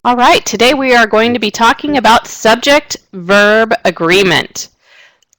All right, today we are going to be talking about subject-verb agreement.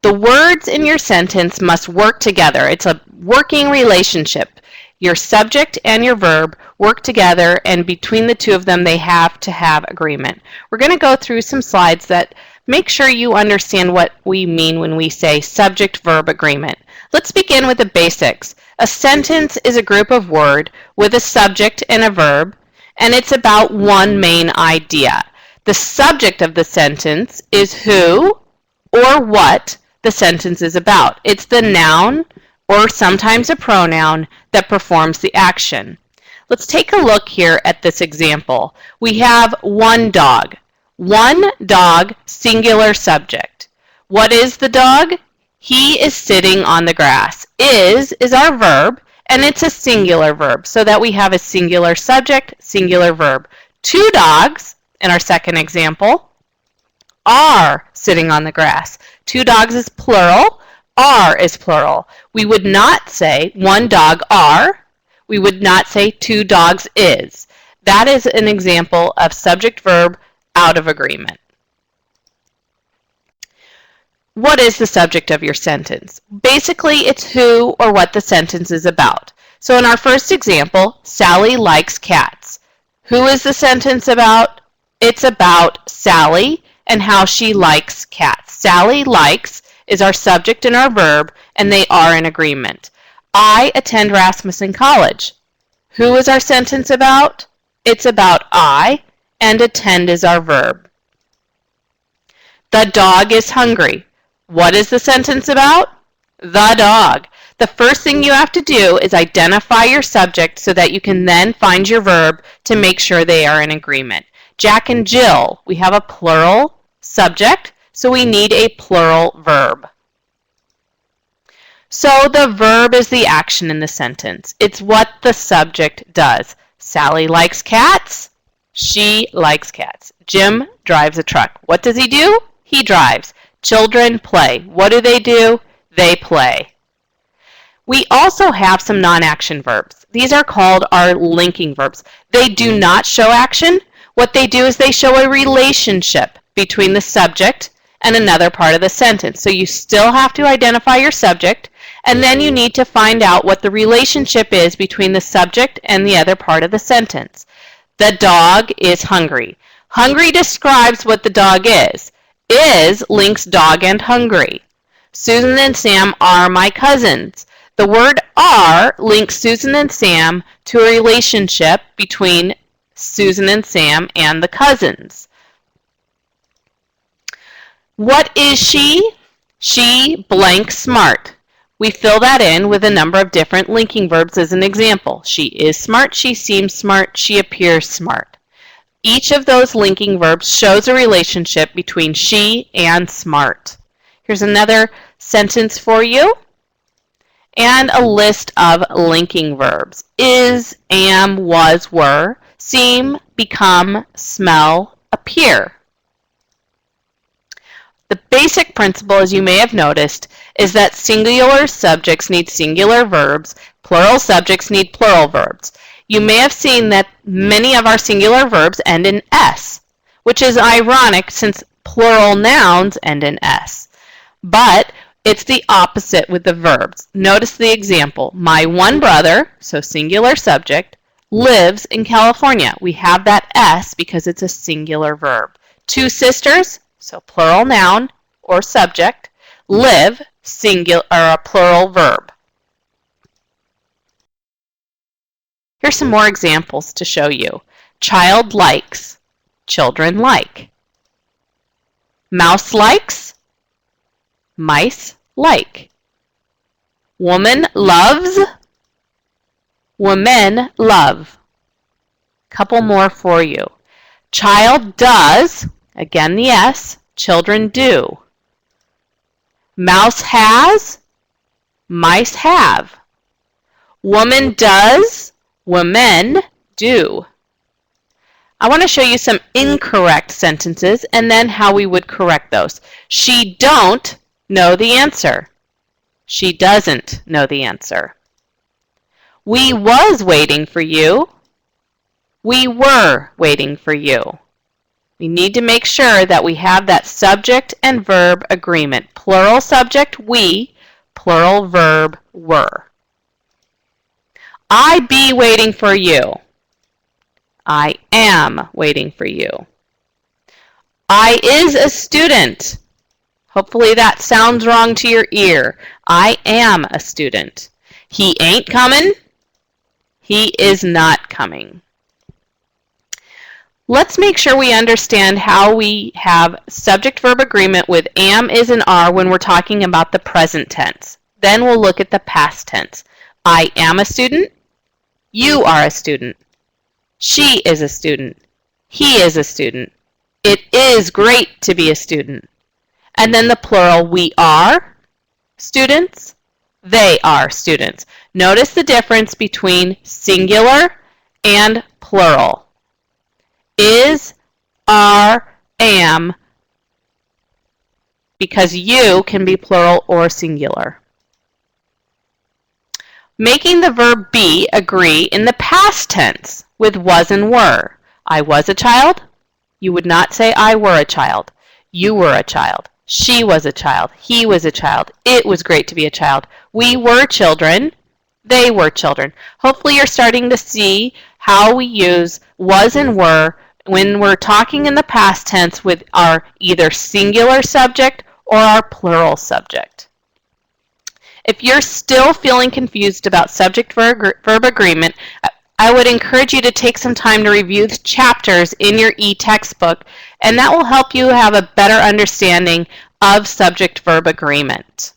The words in your sentence must work together. It's a working relationship. Your subject and your verb work together, and between the two of them, they have to have agreement. We're going to go through some slides that make sure you understand what we mean when we say subject-verb agreement. Let's begin with the basics. A sentence is a group of words with a subject and a verb, and it's about one main idea. The subject of the sentence is who or what the sentence is about. It's the noun, or sometimes a pronoun, that performs the action. Let's take a look here at this example. We have one dog. One dog, singular subject. What is the dog? He is sitting on the grass. Is our verb, and it's a singular verb, so that we have a singular subject, singular verb. Two dogs, in our second example, are sitting on the grass. Two dogs is plural, are is plural. We would not say one dog are. We would not say two dogs is. That is an example of subject-verb out of agreement. What is the subject of your sentence? Basically, it's who or what the sentence is about. So in our first example, Sally likes cats. Who is the sentence about? It's about Sally and how she likes cats. Sally likes is our subject and our verb, and they are in agreement. I attend Rasmussen College. Who is our sentence about? It's about I, and attend is our verb. The dog is hungry. What is the sentence about? The dog. The first thing you have to do is identify your subject so that you can then find your verb to make sure they are in agreement. Jack and Jill, we have a plural subject, so we need a plural verb. So the verb is the action in the sentence. It's what the subject does. Sally likes cats. She likes cats. Jim drives a truck. What does he do? He drives. Children play. What do? They play. We also have some non-action verbs. These are called our linking verbs. They do not show action. What they do is they show a relationship between the subject and another part of the sentence. So you still have to identify your subject, and then you need to find out what the relationship is between the subject and the other part of the sentence. The dog is hungry. Hungry describes what the dog is. Is links dog and hungry. Susan and Sam are my cousins. The word are links Susan and Sam to a relationship between Susan and Sam and the cousins. What is she? She blank smart. We fill that in with a number of different linking verbs as an example. She is smart, she seems smart, she appears smart. Each of those linking verbs shows a relationship between she and smart. Here's another sentence for you and a list of linking verbs. Is, am, was, were, seem, become, smell, appear. The basic principle, as you may have noticed, is that singular subjects need singular verbs, plural subjects need plural verbs. You may have seen that many of our singular verbs end in S, which is ironic since plural nouns end in S. But it's the opposite with the verbs. Notice the example. My one brother, so singular subject, lives in California. We have that S because it's a singular verb. Two sisters, so plural noun or subject, live, singular or a plural verb. Here's some more examples to show you. Child likes, children like. Mouse likes, mice like. Woman loves, women love. Couple more for you. Child does, again the S, children do. Mouse has, mice have. Woman does, women do. I want to show you some incorrect sentences and then how we would correct those. She don't know the answer. She doesn't know the answer. We was waiting for you. We were waiting for you. We need to make sure that we have that subject and verb agreement. Plural subject, we, plural verb, were. I be waiting for you. I am waiting for you. I is a student. Hopefully that sounds wrong to your ear. I am a student. He ain't coming. He is not coming. Let's make sure we understand how we have subject-verb agreement with am, is, and are when we're talking about the present tense. Then we'll look at the past tense. I am a student. You are a student. She is a student. He is a student. It is great to be a student. And then the plural, we are students. They are students. Notice the difference between singular and plural. Is, are, am, because you can be plural or singular. Making the verb be agree in the past tense with was and were. I was a child. You would not say I were a child. You were a child. She was a child. He was a child. It was great to be a child. We were children. They were children. Hopefully you're starting to see how we use was and were when we're talking in the past tense with our either singular subject or our plural subject. If you're still feeling confused about subject-verb agreement, I would encourage you to take some time to review the chapters in your e-textbook, and that will help you have a better understanding of subject-verb agreement.